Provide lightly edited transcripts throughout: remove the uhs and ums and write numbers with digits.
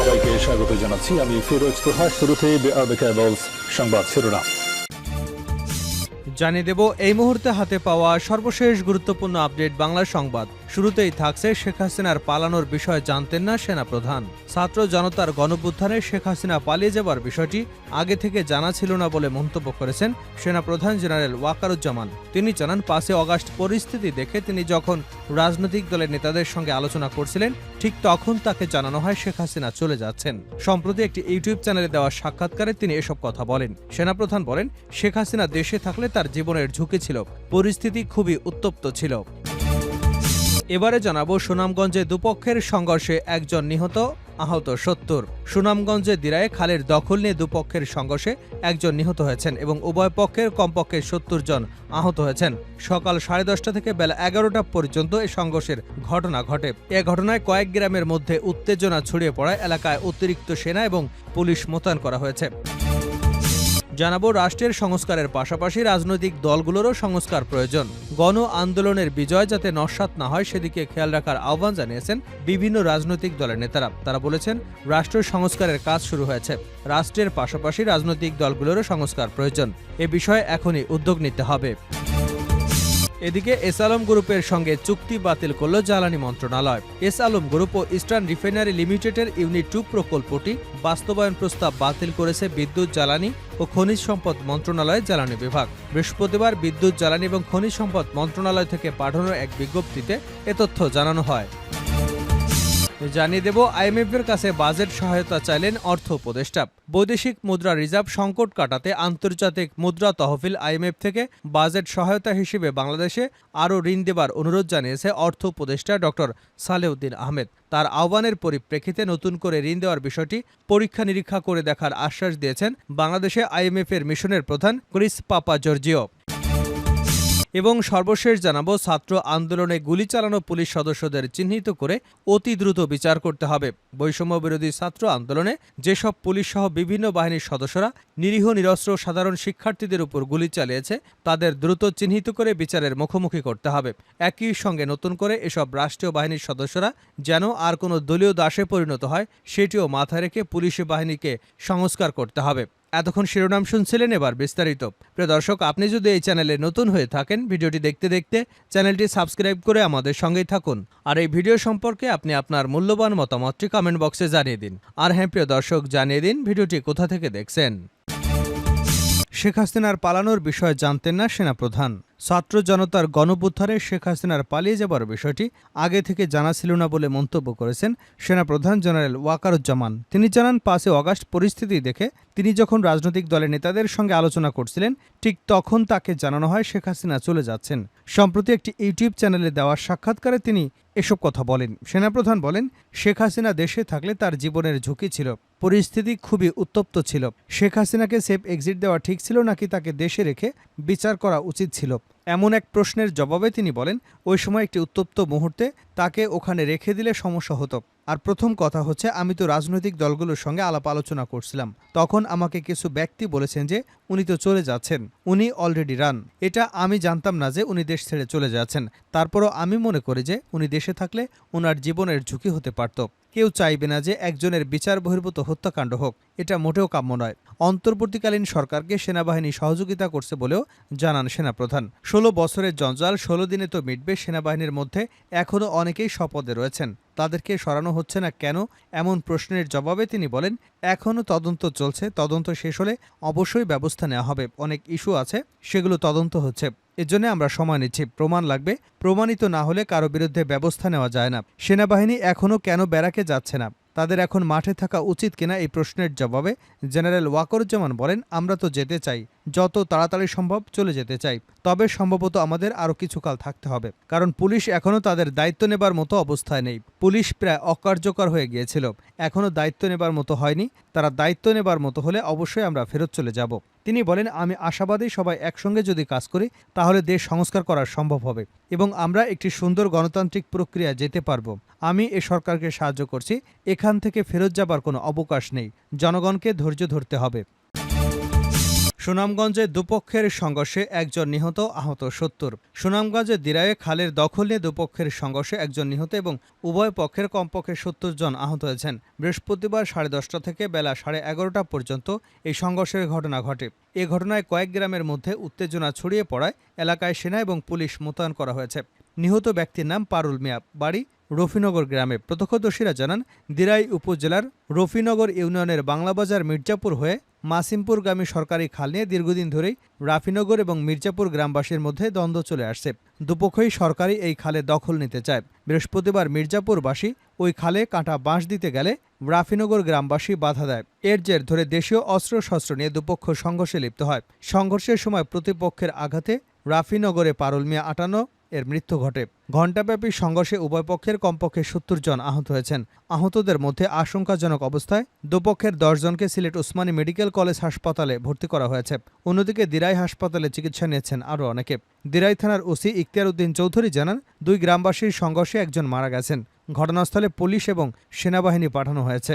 সবাইকে স্বাগত জানাচ্ছি। আমি ফিরোজ তোহা। শুরুতেই সংবাদ শিরোনাম জানিয়ে দেব এই মুহূর্তে হাতে পাওয়া সর্বশেষ গুরুত্বপূর্ণ আপডেট বাংলা সংবাদ। শুরুতেই থাকছে শেখ হাসিনার পালানোর বিষয় জানতেন না সেনাপ্রধান। ছাত্র জনতার গণঅভ্যুত্থানে শেখ হাসিনা পালিয়ে যাবার বিষয়টি আগে থেকে জানা ছিল না বলে মন্তব্য করেছেন সেনাপ্রধান জেনারেল ওয়াকারুজ্জামান। তিনি জানান ৫ই অগাস্ট পরিস্থিতি দেখে তিনি যখন রাজনৈতিক দলের নেতাদের সঙ্গে আলোচনা করছিলেন ঠিক তখন তাকে জানানো হয় শেখ হাসিনা চলে যাচ্ছেন। সম্প্রতি একটি ইউটিউব চ্যানেলে দেওয়া সাক্ষাৎকারে তিনি এসব কথা বলেন। সেনাপ্রধান বলেন, শেখ হাসিনা দেশে থাকলে তার জীবনের ঝুঁকি ছিল, পরিস্থিতি খুবই উত্তপ্ত ছিল। এবারে জানাবো সুনামগঞ্জে দুপক্ষের সংঘর্ষে একজন নিহত, আহত ৭০। সুনামগঞ্জে দিরায়ে খালের দখল নিয়ে দুপক্ষের সংঘর্ষে একজন নিহত হয়েছেন এবং উভয় পক্ষের কমপক্ষে ৭০ জন আহত হয়েছেন। সকাল 10:30 থেকে বেলা 11টা পর্যন্ত এই সংঘর্ষের ঘটনা ঘটে। এ ঘটনায় কয়েক গ্রামের মধ্যে উত্তেজনা ছড়িয়ে পড়ায় এলাকায় অতিরিক্ত সেনা এবং পুলিশ মোতায়েন করা হয়েছে। জানাবো রাষ্ট্রের সংস্কারের পাশাপাশি রাজনৈতিক দলগুলোরও সংস্কার প্রয়োজন। গণ আন্দোলনের বিজয় যাতে নস্যাৎ না হয় সেদিকে খেয়াল রাখার আহ্বান জানিয়েছেন বিভিন্ন রাজনৈতিক দলের নেতারা। তারা বলেছেন, রাষ্ট্র সংস্কারের কাজ শুরু হয়েছে, রাষ্ট্রের পাশাপাশি রাজনৈতিক দলগুলোরও সংস্কার প্রয়োজন। এ বিষয়ে এখনই উদ্যোগ নিতে হবে। এদিকে এস আলম গ্রুপের সঙ্গে চুক্তি বাতিল করল জ্বালানি মন্ত্রণালয়। এস আলম গ্রুপ ও ইস্টার্ন রিফাইনারি লিমিটেডের ইউনিট 2 প্রকল্পটি বাস্তবায়ন প্রস্তাব বাতিল করেছে বিদ্যুৎ, জ্বালানি ও খনিজ সম্পদ মন্ত্রণালয়ের জ্বালানি বিভাগ। বৃহস্পতিবার বিদ্যুৎ, জ্বালানি এবং খনিজ সম্পদ মন্ত্রণালয় থেকে পাঠানো এক বিজ্ঞপ্তিতে এ তথ্য জানানো হয়। জানিয়ে দেব আইএমএফের কাছে বাজেট সহায়তা চাইলেন অর্থ উপদেষ্টা। বৈদেশিক মুদ্রা রিজার্ভ সংকট কাটাতে আন্তর্জাতিক মুদ্রা তহবিল আইএমএফ থেকে বাজেট সহায়তা হিসেবে বাংলাদেশে আরও ঋণ দেবার অনুরোধ জানিয়েছে অর্থ উপদেষ্টা ডক্টর সালেউদ্দিন আহমেদ। তার আহ্বানের পরিপ্রেক্ষিতে নতুন করে ঋণ দেওয়ার বিষয়টি পরীক্ষা নিরীক্ষা করে দেখার আশ্বাস দিয়েছেন বাংলাদেশে আইএমএফের মিশনের প্রধান ক্রিস পাপা জর্জিও। এবং সর্বশেষ জানাবো ছাত্র আন্দোলনে গুলি চালানো পুলিশ সদস্যদের চিহ্নিত করে অতি দ্রুত বিচার করতে হবে। বৈষম্য বিরোধী ছাত্র আন্দোলনে যেসব পুলিশ সহ বিভিন্ন বাহিনীর সদস্যরা নিরীহ নিরস্ত্র সাধারণ শিক্ষার্থীদের উপর গুলি চালিয়েছে তাদের দ্রুত চিহ্নিত করে বিচারের মুখোমুখি করতে হবে। একই সঙ্গে নতুন করে এসব রাষ্ট্রীয় বাহিনীর সদস্যরা যেন আর কোনো দলীয় দাসে পরিণত হয় সেটিও মাথায় রেখে পুলিশ বাহিনীকে সংস্কার করতে হবে। এতক্ষণ শিরোনাম শুনছিলেন, এবার বিস্তারিত। প্রিয় দর্শক, আপনি যদি এই চ্যানেলে নতুন হয়ে থাকেন, ভিডিওটি দেখতে দেখতে চ্যানেলটি সাবস্ক্রাইব করে আমাদের সঙ্গেই থাকুন। আর এই ভিডিও সম্পর্কে আপনি আপনার মূল্যবান মতামতটি কমেন্ট বক্সে জানিয়ে দিন। আর হ্যাঁ প্রিয় দর্শক, জানিয়ে দিন ভিডিওটি কোথা থেকে দেখছেন। শেখ হাসিনার পালানোর বিষয় জানতেন না সেনাপ্রধান। ছাত্র জনতার গণঅভ্যুত্থানে শেখ হাসিনার পালিয়ে যাবার বিষয়টি আগে থেকে জানা ছিল না বলে মন্তব্য করেছেন সেনাপ্রধান জেনারেল ওয়াকারুজ্জামান। তিনি জানান, 5ই অগাস্ট পরিস্থিতি দেখে তিনি যখন রাজনৈতিক দলের নেতাদের সঙ্গে আলোচনা করছিলেন ঠিক তখন তাকে জানানো হয় শেখ হাসিনা চলে যাচ্ছেন। সম্প্রতি একটি ইউটিউব চ্যানেলে দেওয়া সাক্ষাৎকারে তিনি এসব কথা বলেন। সেনাপ্রধান বলেন, শেখ হাসিনা দেশে থাকলে তার জীবনের ঝুঁকি ছিল, পরিস্থিতি খুবই উত্তপ্ত ছিল। শেখ হাসিনাকে সেফ এক্সিট দেওয়া ঠিক ছিল নাকি তাকে দেশে রেখে বিচার করা উচিত ছিল, এমন এক প্রশ্নের জবাবে তিনি বলেন, ওই সময় একটি উত্তপ্ত মুহূর্তে তাকে ওখানে রেখে দিলে সমস্যা হতো। আর প্রথম কথা হচ্ছে, আমি তো রাজনৈতিক দলগুলোর সঙ্গে আলাপ আলোচনা করছিলাম, তখন আমাকে কিছু ব্যক্তি বলেছেন যে উনি তো চলে যাচ্ছেন, উনি অলরেডি রান। এটা আমি জানতাম না যে উনি দেশ ছেড়ে চলে যাচ্ছেন। তারপরও আমি মনে করি যে উনি দেশে থাকলে ওনার জীবনের ঝুঁকি হতে পারত। কেউ চাইবে না যে একজনের বিচার বহির্ভূত হত্যাকাণ্ড হোক, এটা মোটেও কাম্য নয়। অন্তর্বর্তীকালীন সরকারকে সেনাবাহিনী সহযোগিতা করছে বলেও জানান সেনাপ্রধান। 16 বছরের জঞ্জাল 16 দিনে তো মিটবে। সেনাবাহিনীর মধ্যে এখনও অনেকেই শপথে রয়েছেন, তাদেরকে সরানো হচ্ছে না কেন, এমন প্রশ্নের জবাবে তিনি বলেন, এখনও তদন্ত চলছে, তদন্ত শেষ হলে অবশ্যই ব্যবস্থা নেওয়া হবে। অনেক ইস্যু আছে, সেগুলো তদন্ত হচ্ছে, এজন্য আমরা সময় নিচ্ছি, প্রমাণ লাগবে, প্রমাণিত না হলে কারো বিরুদ্ধে ব্যবস্থা নেওয়া যায় না। সেনাবাহিনী এখনও কেন ব্যারাকে যাচ্ছে না, তাদের এখন মাঠে থাকা উচিত কিনা, এই প্রশ্নের জবাবে জেনারেল ওয়াকারুজ্জামান বলেন, আমরা তো যেতে চাই, যত তাড়াতাড়ি সম্ভব চলে যেতে চাই, তবে সম্ভবত আমাদের আরও কিছুকাল থাকতে হবে, কারণ পুলিশ এখনও তাদের দায়িত্ব নেবার মতো অবস্থায় নেই। পুলিশ প্রায় অকার্যকর হয়ে গিয়েছিল, এখনও দায়িত্ব নেবার মতো হয়নি। তারা দায়িত্ব নেবার মতো হলে অবশ্যই আমরা ফেরত চলে যাব। তিনি বলেন, আমি আশাবাদী সবাই একসঙ্গে যদি কাজ করি তাহলে দেশ সংস্কার করা সম্ভব হবে এবং আমরা একটি সুন্দর গণতান্ত্রিক প্রক্রিয়া যেতে পারব। আমি এ সরকারকে সাহায্য করছি, এখান থেকে ফেরত যাবার কোনো অবকাশ নেই, জনগণকে ধৈর্য ধরতে হবে। সুনামগঞ্জে দুপক্ষের সংঘর্ষে একজন নিহত, আহত ৭০। সুনামগঞ্জের দিরাইয়ে খালের দখল নিয়ে দুপক্ষের সংঘর্ষে একজন নিহত এবং উভয় পক্ষের কমপক্ষে ৭০ জন আহত হয়েছেন। বৃহস্পতিবার 10:30 থেকে বেলা 11:30 পর্যন্ত এই সংঘর্ষের ঘটনা ঘটে। এ ঘটনায় কয়েক গ্রামের মধ্যে উত্তেজনা ছড়িয়ে পড়ায় এলাকায় সেনা এবং পুলিশ মোতায়েন করা হয়েছে। নিহত ব্যক্তির নাম পারুল মিয়া, বাড়ি রফিনগর গ্রামে। প্রত্যক্ষদর্শীরা জানান, দিরাই উপজেলার রফিনগর ইউনিয়নের বাংলাবাজার মির্জাপুর হয়ে মাসিমপুরগামী সরকারি খাল নিয়ে দীর্ঘদিন ধরেই রাফিনগর এবং মির্জাপুর গ্রামবাসীর মধ্যে দ্বন্দ্ব চলে আসছে। দুপক্ষই সরকারি এই খালে দখল নিতে চায়। বৃহস্পতিবার মির্জাপুরবাসী ওই খালে কাঁটা বাঁশ দিতে গেলে রাফিনগর গ্রামবাসী বাধা দেয়। এর জের ধরে দেশীয় অস্ত্রশস্ত্র নিয়ে দুপক্ষ সংঘর্ষে লিপ্ত হয়। সংঘর্ষের সময় প্রতিপক্ষের আঘাতে রাফিনগরে পারুল মিয়া 58 এর মৃত্যু ঘটে। ঘণ্টাব্যাপী সংঘর্ষে উভয় পক্ষের কমপক্ষে ৭০ জন আহত হয়েছেন। আহতদের মধ্যে আশঙ্কাজনক অবস্থায় দুপক্ষের 10 জনকে সিলেট ওসমানী মেডিকেল কলেজ হাসপাতালে ভর্তি করা হয়েছে। অন্যদিকে দিরাই হাসপাতালে চিকিৎসা নিয়েছেন আরও অনেকে। দিরাই থানার ওসি ইখতিয়ার উদ্দিন চৌধুরী জানান, 2 গ্রামবাসীর সংঘর্ষে একজন মারা গেছেন। ঘটনাস্থলে পুলিশ এবং সেনাবাহিনী পাঠানো হয়েছে।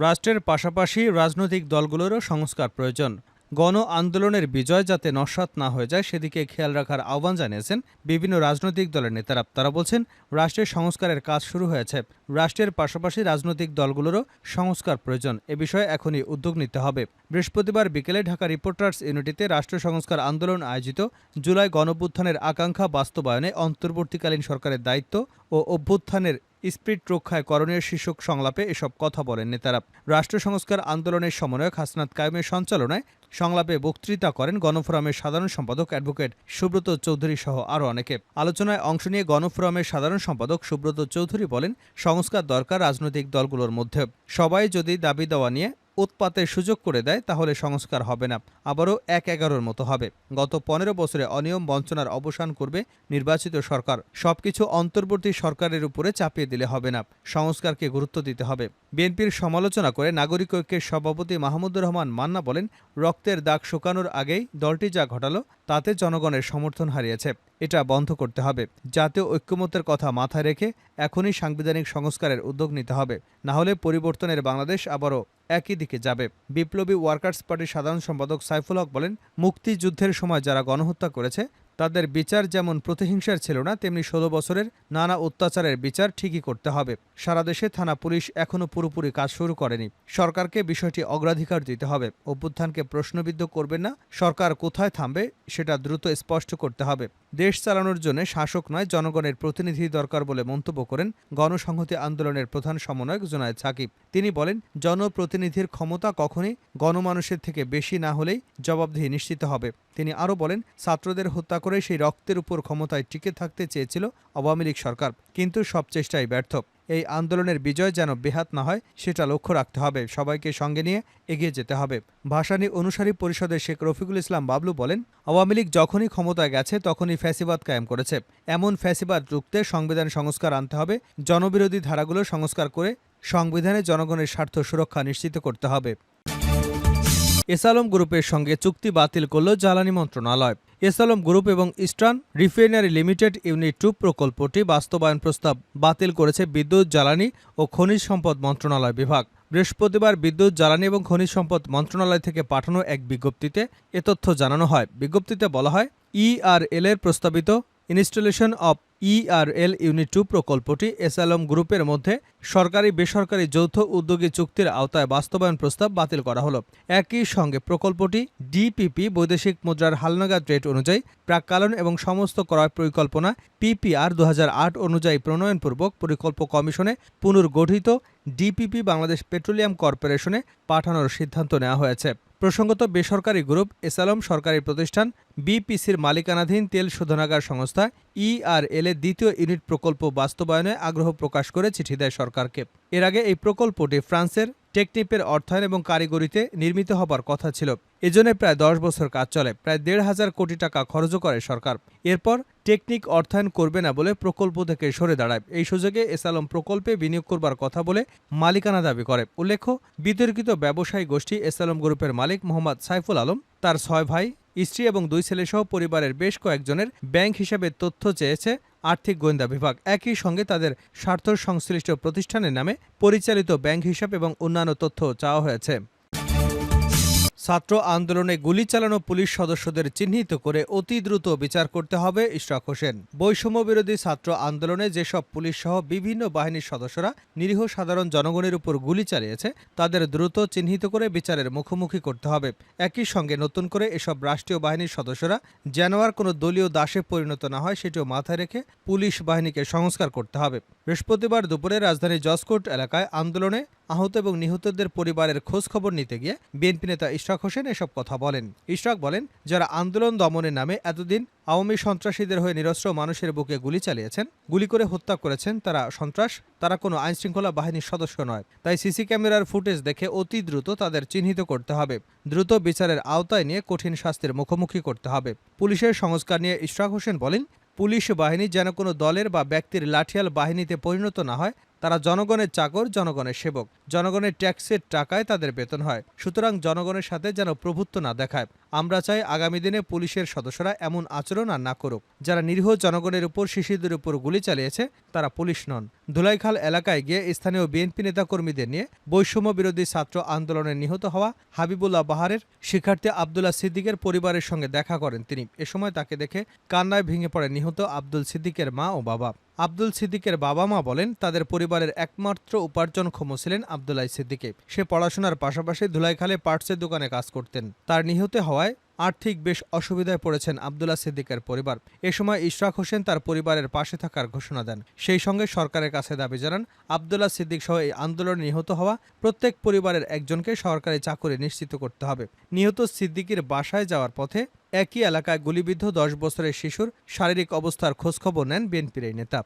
রাষ্ট্রের পাশাপাশি রাজনৈতিক দলগুলোরও সংস্কার প্রয়োজন। গণ আন্দোলনের বিজয় যাতে নস্যাৎ না হয়ে যায় সেদিকে খেয়াল রাখার আহ্বান জানিয়েছেন বিভিন্ন রাজনৈতিক দলের নেতারা। তারা বলছেন, রাষ্ট্রের সংস্কারের কাজ শুরু হয়েছে। রাষ্ট্রের পাশাপাশি রাজনৈতিক দলগুলোরও সংস্কার প্রয়োজন। এ বিষয়ে এখনই উদ্যোগ নিতে হবে। বৃহস্পতিবার বিকেলে ঢাকা রিপোর্টার্স ইউনিটিতে রাষ্ট্র সংস্কার আন্দোলন আয়োজিত জুলাই গণঅভ্যুত্থানের আকাঙ্ক্ষা বাস্তবায়নে অন্তর্বর্তীকালীন সরকারের দায়িত্ব ও অভ্যুত্থানের স্পিরিট রক্ষায় করণীয় শীর্ষক সংলাপে এসব কথা বলেন নেতারা। রাষ্ট্র সংস্কার আন্দোলনের সমন্বয়ক হাসনাত কায়েমের সঞ্চালনায় সংলাপে বক্তৃতা করেন গণফোরামের সাধারণ সম্পাদক অ্যাডভোকেট সুব্রত চৌধুরী সহ আরও অনেকে। আলোচনায় অংশ নিয়ে গণফোরামের সাধারণ সম্পাদক সুব্রত চৌধুরী বলেন, সংস্কার দরকার রাজনৈতিক দলগুলোর মধ্যে। সবাই যদি দাবি দেওয়া নিয়ে উৎপাতের সুযোগ করে দেয় তাহলে সংস্কার হবে না, আবারও 1-11-র মতো হবে। গত 15 বছরে অনিয়ম বঞ্চনার অবসান করবে নির্বাচিত সরকার। সবকিছু অন্তর্বর্তী সরকারের উপরে চাপিয়ে দিলে হবে না, সংস্কারকে গুরুত্ব দিতে হবে। বিএনপির সমালোচনা করে নাগরিক ঐক্যের সভাপতি মাহমুদুর রহমান মান্না বলেন, রক্তের দাগ শুকানোর আগেই দলটি যা ঘটালো তাতে জনগণের সমর্থন হারিয়েছে। এটা বন্ধ করতে হবে। জাতীয় ঐক্যমত্যের কথা মাথায় রেখে এখনই সাংবিধানিক সংস্কারের উদ্যোগ নিতে হবে, না হলে পরিবর্তনের বাংলাদেশ আবারও একই দিকে যাবে। বিপ্লবী ওয়ার্কার্স পার্টির সাধারণ সম্পাদক সাইফুল হক বলেন, মুক্তিযুদ্ধের সময় যারা গণহত্যা করেছে তাদের বিচার যেমন প্রতিহিংসার ছিল না, তেমনি 16 বছরের নানা অত্যাচারের বিচার ঠিকই করতে হবে। সারা দেশে থানা পুলিশ এখনও পুরোপুরি কাজ শুরু করেনি। সরকারকে বিষয়টি অগ্রাধিকার দিতে হবে। অভ্যুত্থানকে প্রশ্নবিদ্ধ করবেন না। সরকার কোথায় থামবে সেটা দ্রুত স্পষ্ট করতে হবে। দেশ চালানোর জন্য শাসক নয়, জনগণের প্রতিনিধি দরকার বলে মন্তব্য করেন গণসংহতি আন্দোলনের প্রধান সমন্বয়ক জুনায়েদ সাকিব। তিনি বলেন, জনপ্রতিনিধির ক্ষমতা কখনই গণমানুষের থেকে বেশি না হলেই জবাবদিহি নিশ্চিত হবে। তিনি আরও বলেন, ছাত্রদের হত্যা করে সেই রক্তের উপর ক্ষমতায় টিকে থাকতে চেয়েছিল আওয়ামী লীগ সরকার, কিন্তু সব চেষ্টাই ব্যর্থ। এই আন্দোলনের বিজয় যেন বেহাত না হয় সেটা লক্ষ্য রাখতে হবে। সবাইকে সঙ্গে নিয়ে এগিয়ে যেতে হবে। ভাসানী অনুসারী পরিষদের শেখ রফিকুল ইসলাম বাবলু বলেন, আওয়ামী লীগ যখনই ক্ষমতায় গেছে তখনই ফ্যাসিবাদ কায়েম করেছে। এমন ফ্যাসিবাদ রুখতে সংবিধান সংস্কার আনতে হবে। জনবিরোধী ধারাগুলো সংস্কার করে সংবিধানে জনগণের স্বার্থ সুরক্ষা নিশ্চিত করতে হবে। এসআলম গ্রুপের সঙ্গে চুক্তি বাতিল করল জ্বালানি মন্ত্রণালয়। এসআলম গ্রুপ এবং ইস্টার্ন রিফাইনারি লিমিটেড ইউনিট 2 প্রকল্পটি বাস্তবায়ন প্রস্তাব বাতিল করেছে বিদ্যুৎ, জ্বালানি ও খনিজ সম্পদ মন্ত্রণালয় বিভাগ। বৃহস্পতিবার বিদ্যুৎ, জ্বালানি এবং খনিজ সম্পদ মন্ত্রণালয় থেকে পাঠানো এক বিজ্ঞপ্তিতে এ তথ্য জানানো হয়। বিজ্ঞপ্তিতে বলা হয়, ইআরএল এর প্রস্তাবিত ইনস্টলেশন অব ইআরএল ইউনিট 2 প্রকল্পটি এসআলম গ্রুপের মধ্যে সরকারি বেসরকারি যৌথ উদ্যোগী চুক্তির আওতায় বাস্তবায়ন প্রস্তাব বাতিল করা হলো। একই সঙ্গে প্রকল্পটি ডিপিপি বৈদেশিক মুদ্রার হালনাগাদ রেট অনুযায়ী প্রাক্কালন এবং সমস্ত ক্রয় পরিকল্পনা পিপিআর 2008 অনুযায়ী প্রণয়নপূর্বক পরিকল্প কমিশনে পুনর্গঠিত ডিপিপি বাংলাদেশ পেট্রোলিয়াম কর্পোরেশনে পাঠানোর সিদ্ধান্ত নেওয়া হয়েছে। প্রসঙ্গত, বেসরকারি গ্রুপ এসআলম সরকারি প্রতিষ্ঠান বিপিসির মালিকানাধীন তেল শোধনাগার সংস্থা ইআরএল এর দ্বিতীয় ইউনিট প্রকল্প বাস্তবায়নে আগ্রহ প্রকাশ করে চিঠি দেয় সরকারকে। এর আগে এই প্রকল্পটি ফ্রান্সের টেকনিপের অর্থায়ন এবং কারিগরিতে নির্মিত হবার কথা ছিল। এজন্য প্রায় 10 বছর কাজ চলে। প্রায় 1,500 কোটি টাকা খরচও করে সরকার। এরপর টেকনিক অর্থায়ন করবে না বলে প্রকল্প থেকে সরে দাঁড়ায়। এই সুযোগে এসআলম প্রকল্পে বিনিয়োগ করবার কথা বলে মালিকানা দাবি করে। উল্লেখ্য, বিতর্কিত ব্যবসায়ী গোষ্ঠী এসআলম গ্রুপের মালিক মোহাম্মদ সাইফুল আলম, তার 6 ভাই, স্ত্রী এবং 2 ছেলেসহ পরিবারের বেশ কয়েকজনের ব্যাংক হিসাবে তথ্য চেয়েছে আর্থিক গোয়েন্দা বিভাগ। একই সঙ্গে তাদের স্বার্থ সংশ্লিষ্ট প্রতিষ্ঠানের নামে পরিচালিত ব্যাংক হিসাব এবং অন্যান্য তথ্য চাওয়া হয়েছে। ছাত্র আন্দোলনে গুলি চালানো পুলিশ সদস্যদের চিহ্নিত করে অতি দ্রুত বিচার করতে হবে ইশরাক হোসেন। বৈষম্য বিরোধী ছাত্র আন্দোলনে যেসব পুলিশ সহ বিভিন্ন বাহিনীর সদস্যরা নিরীহ সাধারণ জনগণের উপর গুলি চালিয়েছে তাদের দ্রুত চিহ্নিত করে বিচারের মুখোমুখি করতে হবে। একই সঙ্গে নতুন করে এসব রাষ্ট্রীয় বাহিনীর সদস্যরা যেন আর কোনো দলীয় দাসে পরিণত না হয় সেটিও মাথায় রেখে পুলিশ বাহিনীকে সংস্কার করতে হবে। বৃহস্পতিবার দুপুরে রাজধানীর জজকোর্ট এলাকায় আন্দোলনে আহত এবং নিহতদের পরিবারের খোঁজ খবর নিতে গিয়ে বিএনপি নেতা ইশরাক হোসেন এসব কথা বলেন। ইশরাক বলেন, যারা আন্দোলন দমনের নামে এতদিন আওয়ামী সন্ত্রাসীদের হয়ে নিরস্ত্র মানুষের বুকে গুলি চালিয়েছেন, গুলি করে হত্যা করেছেন, তারা সন্ত্রাস, তারা কোনো আইনশৃঙ্খলা বাহিনীর সদস্য নয়। তাই সিসি ক্যামেরার ফুটেজ দেখে অতি দ্রুত তাদের চিহ্নিত করতে হবে, দ্রুত বিচারের আওতায় নিয়ে কঠিন শাস্তির মুখোমুখি করতে হবে। পুলিশের সংস্কার নিয়ে ইশরাক হোসেন বলেন, পুলিশ বাহিনী যেন কোনো দলের বা ব্যক্তির লাঠিয়াল বাহিনীতে পরিণত না হয়। তারা জনগণের চাকর, জনগণের সেবক, জনগণের ট্যাক্সের টাকায় তাদের বেতন হয়। সুতরাং জনগণের সাথে যেন প্রভুত্ব না দেখায়। আমরা চাই আগামী দিনে পুলিশের সদস্যরা এমন আচরণ আর না করুক। যারা নিরীহ জনগণের উপর, শিশুদের উপর গুলি চালিয়েছে তারা পুলিশ নন। ধুলাইখাল এলাকায় গিয়ে স্থানীয় বিএনপি নেতাকর্মীদের নিয়ে বৈষম্য বিরোধী ছাত্র আন্দোলনে নিহত হওয়া হাবিবুল্লাহ বাহারের শিক্ষার্থী আব্দুল্লাহ সিদ্দিকের পরিবারের সঙ্গে দেখা করেন তিনি। এ সময় তাকে দেখে কান্নায় ভেঙে পড়ে নিহত আব্দুল সিদ্দিকের মা ও বাবা। আব্দুল সিদ্দিকের বাবা মা বলেন, তাদের পরিবারের একমাত্র উপার্জনক্ষম ছিলেন আব্দুল্লাহ সিদ্দিকে। সে পড়াশোনার পাশাপাশি ধুলাইখালে পার্টসের দোকানে কাজ করতেন। তার নিহত হওয়ায় আর্থিক বেশ অসুবিধায় পড়েছেন আব্দুল্লাহ সিদ্দিকের পরিবার। এ সময় ইশরাক হোসেন তার পরিবারের পাশে থাকার ঘোষণা দেন। সেই সঙ্গে সরকারের কাছে দাবি জানান, আব্দুল্লাহ সিদ্দিক সহ এই আন্দোলনে নিহত হওয়া প্রত্যেক পরিবারের একজনকে সরকারি চাকরি নিশ্চিত করতে হবে। নিহত সিদ্দিকির বাসায় যাওয়ার পথে একই এলাকায় গুলিবিদ্ধ 10 বছরের শিশুর শারীরিক অবস্থার খোঁজখবর নেন বিএনপির এই নেতা।